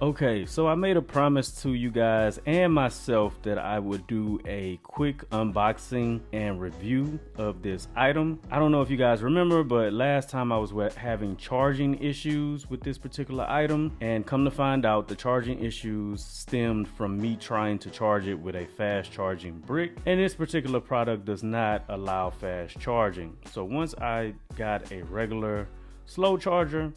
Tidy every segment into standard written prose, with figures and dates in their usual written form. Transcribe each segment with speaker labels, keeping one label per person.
Speaker 1: Okay, so I made a promise to you guys and myself that I would do a quick unboxing and review of this item. I don't know if you guys remember, but last time I was having charging issues with this particular item, and come to find out the charging issues stemmed from me trying to charge it with a fast charging brick, and this particular product does not allow fast charging. So once I got a regular slow charger,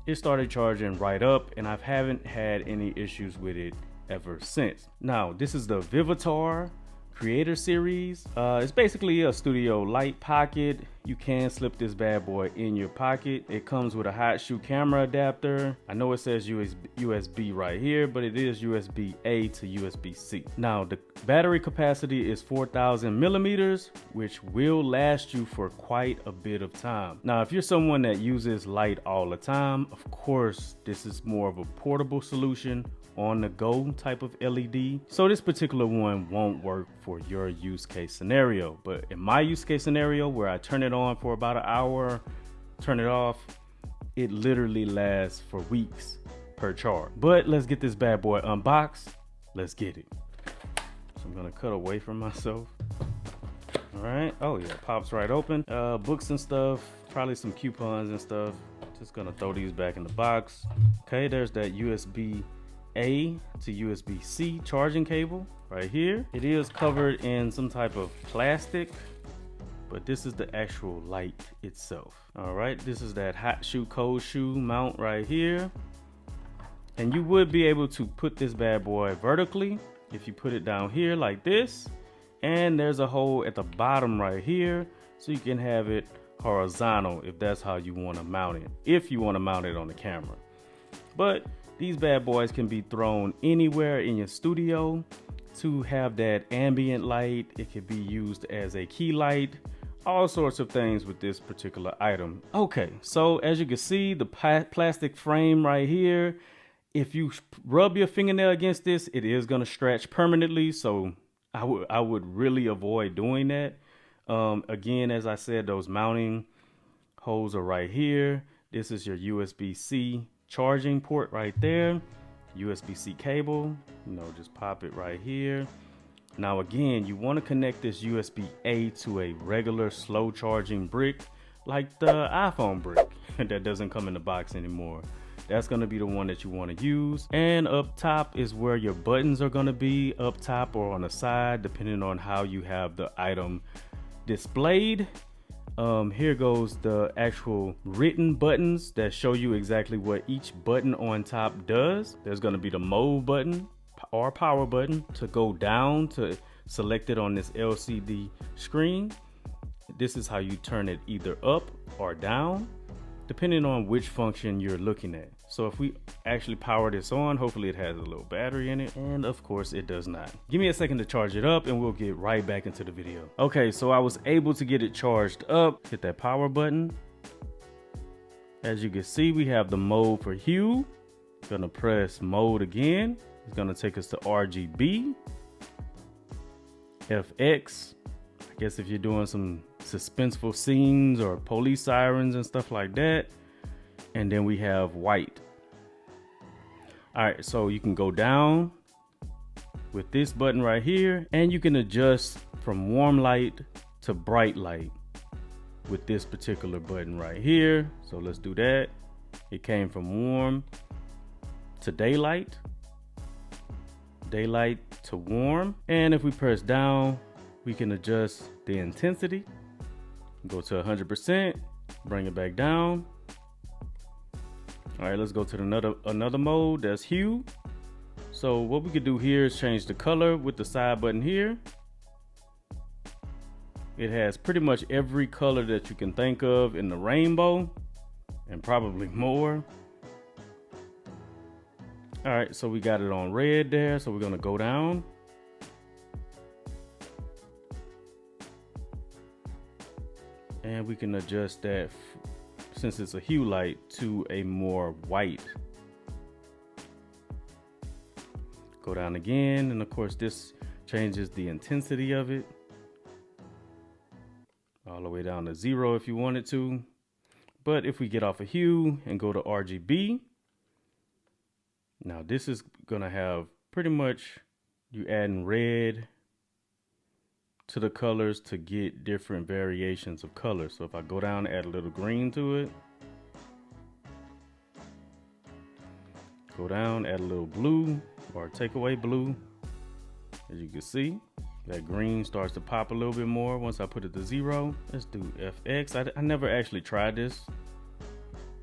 Speaker 1: it started charging right up, and I haven't had any issues with it ever since. Now, this is the Vivitar Creator Series. It's basically a studio light pocket. You can slip this bad boy in your pocket. It comes with a hot shoe camera adapter. I know it says USB right here, but it is USB-A to USB-C. Now, the battery capacity is 4,000 millimeters, which will last you for quite a bit of time. Now, if you're someone that uses light all the time, of course, this is more of a portable solution, on the go type of LED. So this particular one won't work for your use case scenario. But in my use case scenario, where I turn it on for about an hour, turn it off, it literally lasts for weeks per charge. But let's get this bad boy unboxed. Let's get it. So I'm gonna cut away from myself. All right, oh yeah, pops right open. Books and stuff, probably some coupons and stuff. Just gonna throw these back in the box. Okay, there's that USB-A to USB-C charging cable right here. It is covered in some type of plastic, but this is the actual light itself. All right, this is that hot shoe, cold shoe mount right here. And you would be able to put this bad boy vertically if you put it down here like this. And there's a hole at the bottom right here, so you can have it horizontal if that's how you want to mount it, if you want to mount it on the camera. But these bad boys can be thrown anywhere in your studio to have that ambient light. It can be used as a key light, all sorts of things with this particular item. Okay, so as you can see, the plastic frame right here, if you rub your fingernail against this, it is going to stretch permanently. So I would really avoid doing that. Again, as I said, those mounting holes are right here. This is your USB-C charging port right there. USB-C cable, just pop it right here. Now again, you want to connect this USB-A to a regular slow charging brick, like the iPhone brick that doesn't come in the box anymore. That's going to be the one that you want to use. And up top is where your buttons are going to be, up top or on the side, depending on how you have the item displayed. Here goes the actual written buttons that show you exactly what each button on top does. There's going to be the mode button or power button to go down to select it on this LCD screen. This is how you turn it either up or down, depending on which function you're looking at. So if we actually power this on, hopefully it has a little battery in it, and of course it does not. Give me a second to charge it up and we'll get right back into the video. Okay, so I was able to get it charged up. Hit that power button. As you can see, we have the mode for hue. Gonna press mode again. It's gonna take us to RGB, FX. I guess if you're doing some suspenseful scenes or police sirens and stuff like that. And then we have white. All right, so you can go down with this button right here, and you can adjust from warm light to bright light with this particular button right here. So let's do that. It came from warm to daylight, daylight to warm. And if we press down, we can adjust the intensity. Go to 100%, bring it back down. All right, let's go to another mode, that's hue. So what we could do here is change the color with the side button here. It has pretty much every color that you can think of in the rainbow, and probably more. All right, so we got it on red there, so we're gonna go down. And we can adjust that, since it's a hue light, to a more white. Go down again, and of course this changes the intensity of it all the way down to 0 if you wanted to. But if we get off of hue and go to RGB, Now this is gonna have pretty much you adding red to the colors to get different variations of colors. So if I go down, add a little green to it, go down, add a little blue or take away blue. As you can see, that green starts to pop a little bit more once I put it to 0. Let's do FX. I never actually tried this.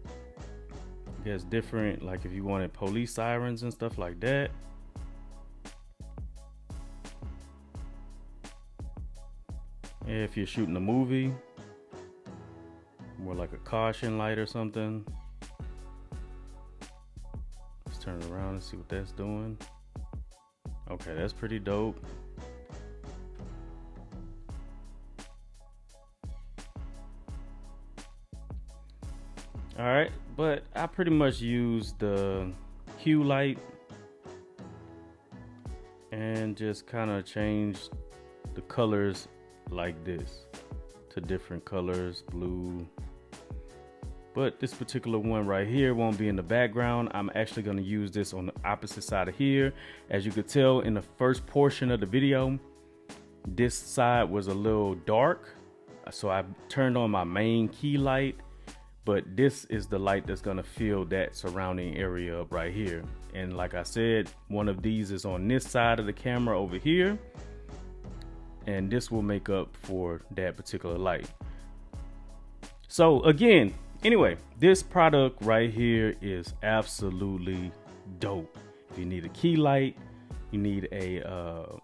Speaker 1: I guess different, like if you wanted police sirens and stuff like that. If you're shooting a movie, more like a caution light or something. Let's turn it around and see what that's doing. Okay, that's pretty dope. All right, but I pretty much use the hue light and just kind of change the colors like this to different colors, blue. But this particular one right here won't be in the background. I'm actually going to use this on the opposite side of here. As you could tell in the first portion of the video, this side was a little dark, so I turned on my main key light, but this is the light that's going to fill that surrounding area up right here. And like I said, one of these is on this side of the camera over here, and this will make up for that particular light. So again, anyway, this product right here is absolutely dope. If you need a key light, you need a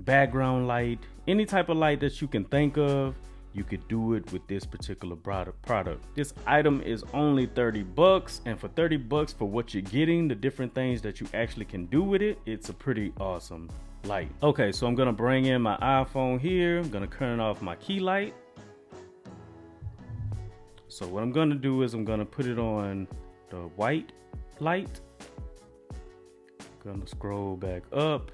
Speaker 1: background light, any type of light that you can think of, you could do it with this particular product. This item is only 30 bucks, and for 30 bucks for what you're getting, the different things that you actually can do with it, it's a pretty awesome light. Okay, so I'm gonna bring in my iPhone here. I'm gonna turn off my key light. So what I'm gonna do is I'm gonna put it on the white light. Gonna scroll back up.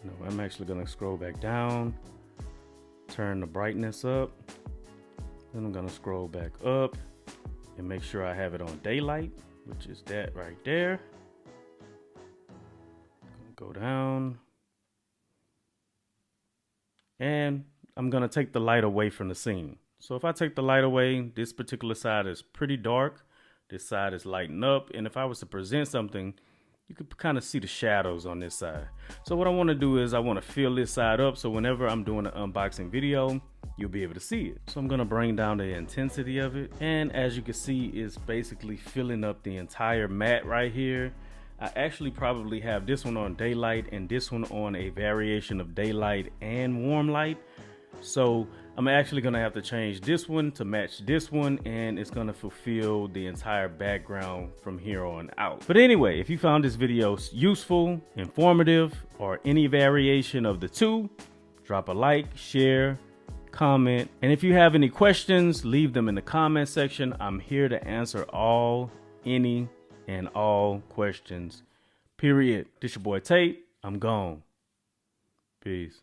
Speaker 1: No, I'm actually gonna scroll back down. Turn the brightness up. Then I'm gonna scroll back up and make sure I have it on daylight, which is that right there. Go down. And I'm gonna take the light away from the scene. So if I take the light away, this particular side is pretty dark. This side is lighting up. And if I was to present something, you could kind of see the shadows on this side. So what I want to do is I want to fill this side up, so whenever I'm doing an unboxing video, you'll be able to see it. So I'm going to bring down the intensity of it. And as you can see, it's basically filling up the entire mat right here. I actually probably have this one on daylight and this one on a variation of daylight and warm light. So I'm actually gonna have to change this one to match this one, and it's gonna fulfill the entire background from here on out. But anyway, if you found this video useful, informative, or any variation of the two, drop a like, share, comment, and if you have any questions, leave them in the comment section. I'm here to answer all, any, and all questions, period. This your boy Tate. I'm gone. Peace.